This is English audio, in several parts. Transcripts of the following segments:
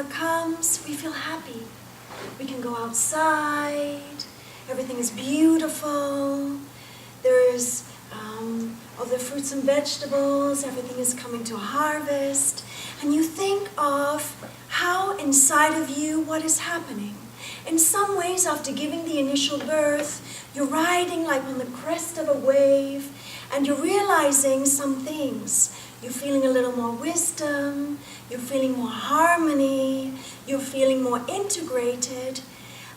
comes, we feel happy. We can go outside, everything is beautiful, there's all the fruits and vegetables, everything is coming to harvest, and you think of how inside of you what is happening. In some ways, after giving the initial birth, you're riding like on the crest of a wave, and you're realizing some things. You're feeling a little more wisdom, you're feeling more harmony, you're feeling more integrated.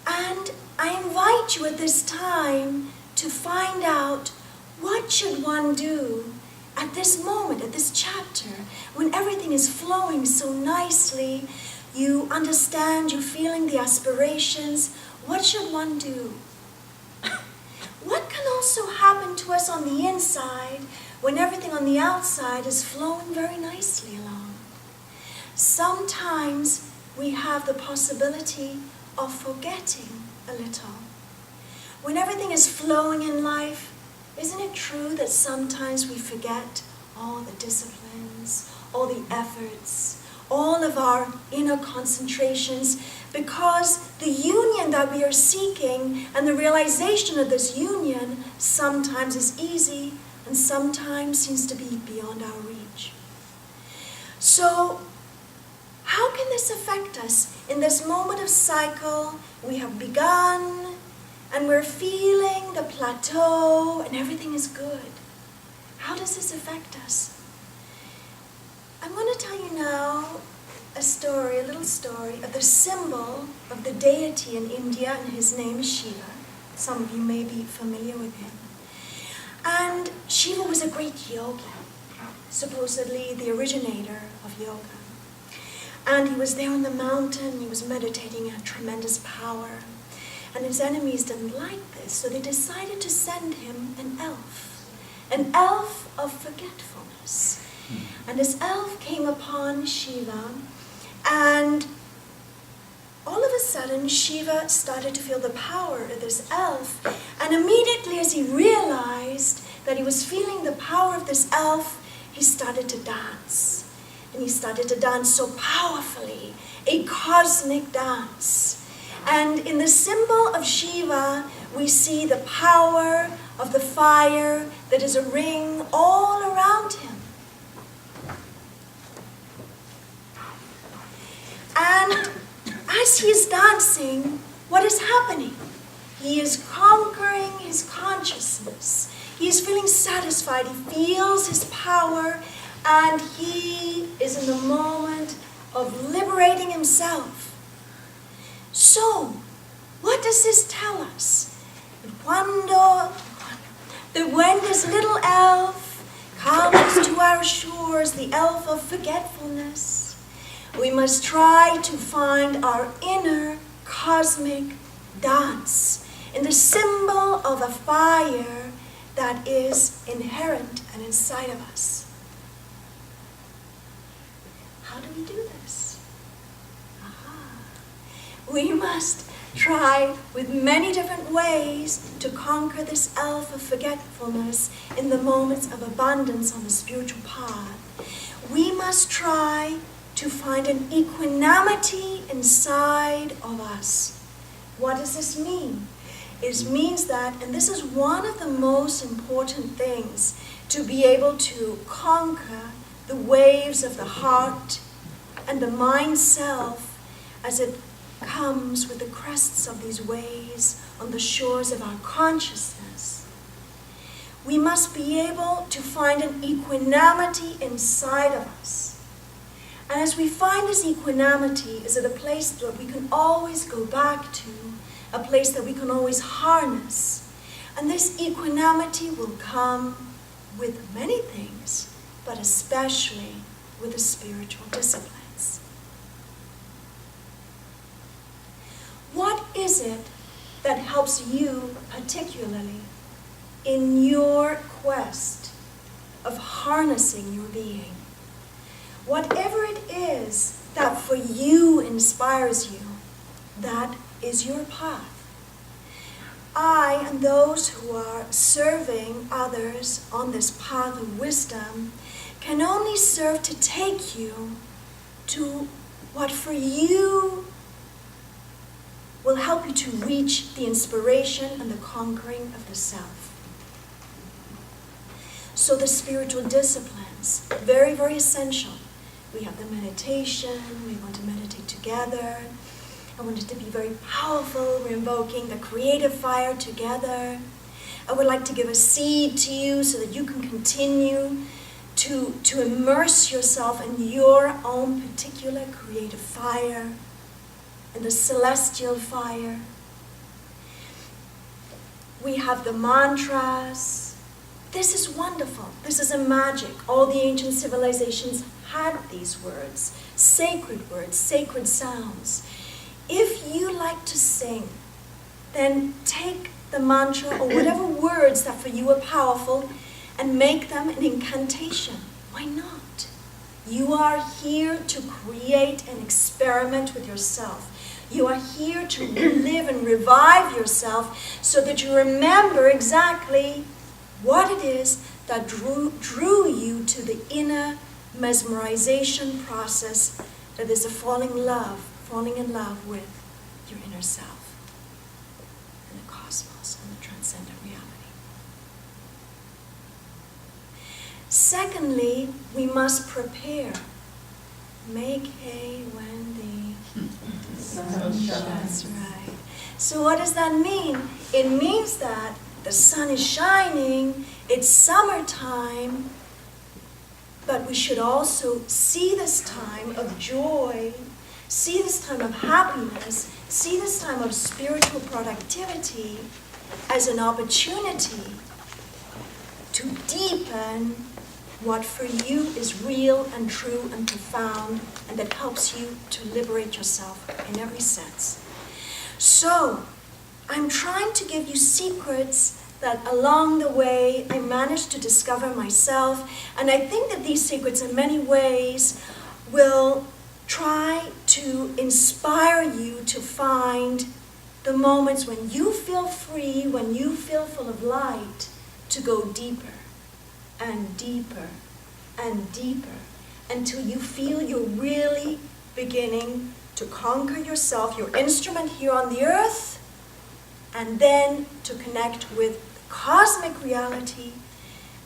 And I invite you at this time to find out what should one do at this moment, at this chapter, when everything is flowing so nicely, you understand, you're feeling the aspirations. What should one do? What can also happen to us on the inside when everything on the outside is flowing very nicely along? Sometimes we have the possibility of forgetting a little. When everything is flowing in life, isn't it true that sometimes we forget all the disciplines, all the efforts, all of our inner concentrations, because the union that we are seeking and the realization of this union sometimes is easy and sometimes seems to be beyond our reach. So, how can this affect us in this moment of cycle? We have begun and we're feeling the plateau and everything is good. How does this affect us? I'm going to tell you now a story, a little story of the symbol of the deity in India, and his name is Shiva. Some of you may be familiar with him. And Shiva was a great yogi, supposedly the originator of yoga. And he was there on the mountain, he was meditating in tremendous power. And his enemies didn't like this, so they decided to send him an elf of forgetfulness. And this elf came upon Shiva, and all of a sudden Shiva started to feel the power of this elf, and immediately as he realized that he was feeling the power of this elf, he started to dance. And he started to dance so powerfully, a cosmic dance. And in the symbol of Shiva, we see the power of the fire that is a ring all around him. And as he is dancing, what is happening? He is conquering his consciousness. He is feeling satisfied. He feels his power, and he is in the moment of liberating himself. So, what does this tell us? That when this little elf comes to our shores, the elf of forgetfulness, we must try to find our inner cosmic dance in the symbol of a fire that is inherent and inside of us. How do we do this? We must try with many different ways to conquer this elf of forgetfulness in the moments of abundance on the spiritual path. We must try to find an equanimity inside of us. What does this mean? It means that, and this is one of the most important things, to be able to conquer the waves of the heart and the mind self as it comes with the crests of these waves on the shores of our consciousness. We must be able to find an equanimity inside of us. And as we find this equanimity, is it a place that we can always go back to, a place that we can always harness. And this equanimity will come with many things, but especially with the spiritual disciplines. What is it that helps you particularly in your quest of harnessing your being? Whatever it is that for you inspires you, that is your path. I and those who are serving others on this path of wisdom can only serve to take you to what for you will help you to reach the inspiration and the conquering of the self. So the spiritual disciplines, very, very essential. We have the meditation, we want to meditate together. I want it to be very powerful. We're invoking the creative fire together. I would like to give a seed to you so that you can continue to immerse yourself in your own particular creative fire, in the celestial fire. We have the mantras. This is wonderful. This is a magic. All the ancient civilizations had these words, sacred sounds. If you like to sing, then take the mantra or whatever words that for you are powerful and make them an incantation. Why not? You are here to create and experiment with yourself. You are here to relive and revive yourself so that you remember exactly what it is that drew you to the inner mesmerization process that is a falling in love with your inner self and the cosmos and the transcendent reality. Secondly, we must prepare. Make hay when the sun shines. That's right. So what does that mean? It means that the sun is shining, it's summertime, but we should also see this time of joy, see this time of happiness, see this time of spiritual productivity as an opportunity to deepen what for you is real and true and profound and that helps you to liberate yourself in every sense. So, I'm trying to give you secrets that along the way I managed to discover myself, and I think that these secrets in many ways will try to inspire you to find the moments when you feel free, when you feel full of light, to go deeper and deeper and deeper until you feel you're really beginning to conquer yourself, your instrument here on the earth, and then to connect with the cosmic reality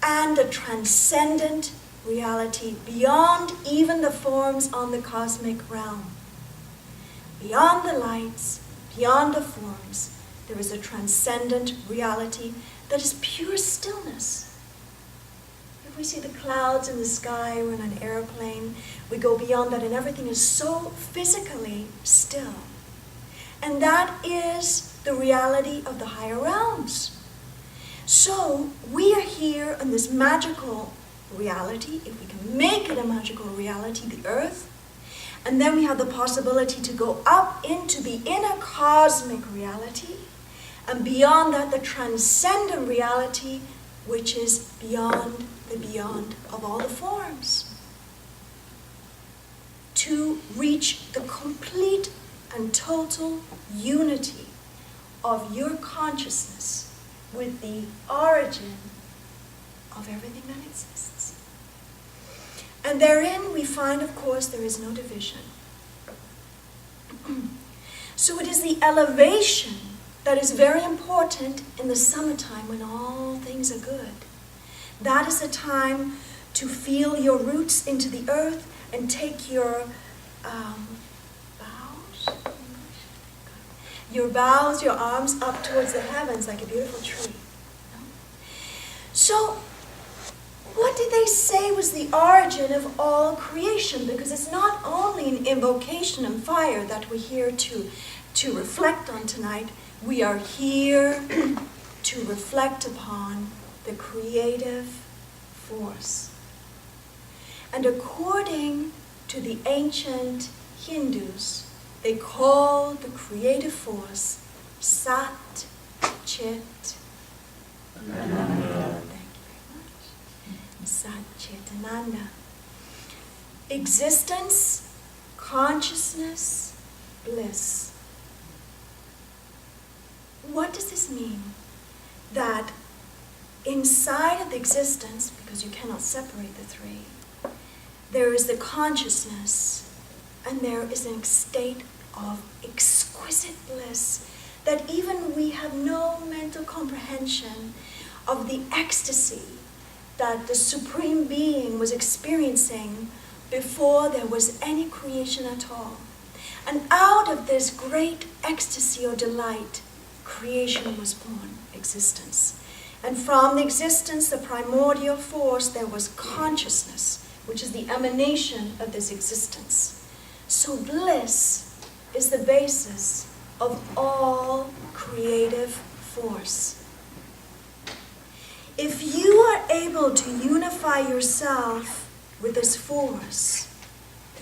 and the transcendent reality beyond even the forms on the cosmic realm. Beyond the lights, beyond the forms, there is a transcendent reality that is pure stillness. If we see the clouds in the sky or in an airplane, we go beyond that and everything is so physically still. And that is the reality of the higher realms. So we are here in this magical reality, if we can make it a magical reality, the earth, and then we have the possibility to go up into the inner cosmic reality, and beyond that the transcendent reality, which is beyond the beyond of all the forms. To reach the complete and total unity of your consciousness with the origin of everything that exists. And therein we find, of course, there is no division. So it is the elevation that is very important in the summertime when all things are good. That is the time to feel your roots into the earth and take your bows, your arms up towards the heavens like a beautiful tree. So, what did they say was the origin of all creation? Because it's not only an invocation and fire that we're here to reflect on tonight. We are here to reflect upon the creative force. And according to the ancient Hindus, they call the creative force Sat Chit Ananda. Thank you very much. Sat Chit Ananda. Existence, consciousness, bliss. What does this mean? That inside of the existence, because you cannot separate the three, there is the consciousness and there is a state of exquisite bliss that even we have no mental comprehension of the ecstasy that the Supreme Being was experiencing before there was any creation at all. And out of this great ecstasy or delight, creation was born, existence. And from the existence, the primordial force, there was consciousness, which is the emanation of this existence. So bliss is the basis of all creative force. If you are able to unify yourself with this force,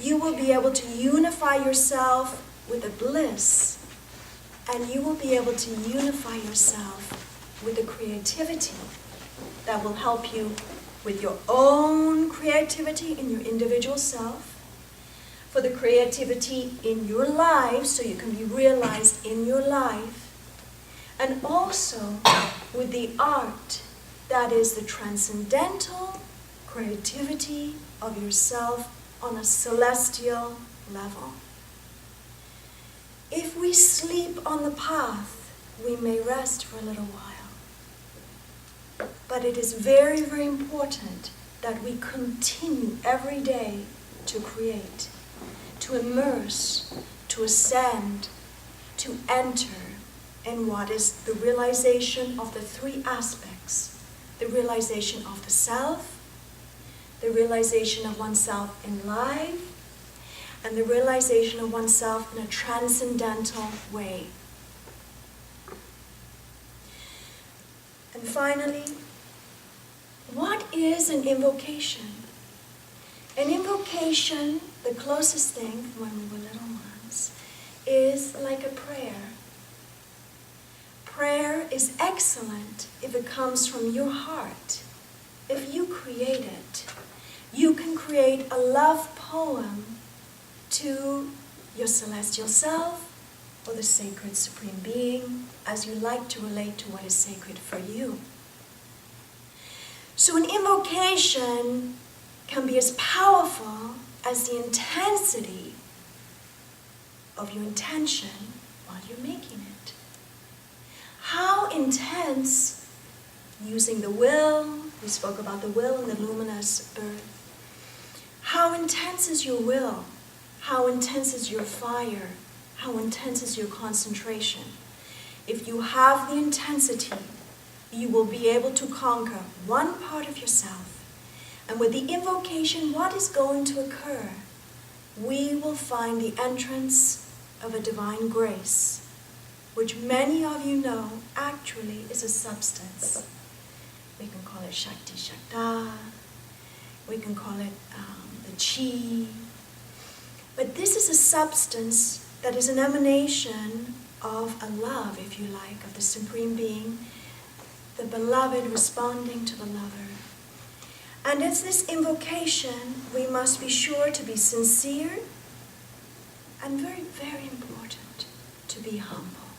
you will be able to unify yourself with the bliss, and you will be able to unify yourself with the creativity that will help you with your own creativity in your individual self, for the creativity in your life so you can be realized in your life, and also with the art that is the transcendental creativity of yourself on a celestial level. If we sleep on the path, we may rest for a little while. But it is very, very important that we continue every day to create, to immerse, to ascend, to enter in what is the realization of the three aspects: the realization of the self, the realization of oneself in life, and the realization of oneself in a transcendental way. And finally, what is an invocation? An invocation, the closest thing from when we were little ones, is like a prayer. Prayer is excellent if it comes from your heart. If you create it, you can create a love poem to your celestial self or the sacred Supreme Being, as you like to relate to what is sacred for you. So an invocation can be as powerful as the intensity of your intention while you're making it. How intense, using the will, we spoke about the will and the luminous birth. How intense is your will? How intense is your fire? How intense is your concentration? If you have the intensity, you will be able to conquer one part of yourself. And with the invocation, what is going to occur? We will find the entrance of a divine grace, which many of you know actually is a substance. We can call it Shakti Shakta. We can call it the Chi. But this is a substance that is an emanation of a love, if you like, of the Supreme Being, the beloved responding to the lover. And as this invocation, we must be sure to be sincere and very, very important, to be humble.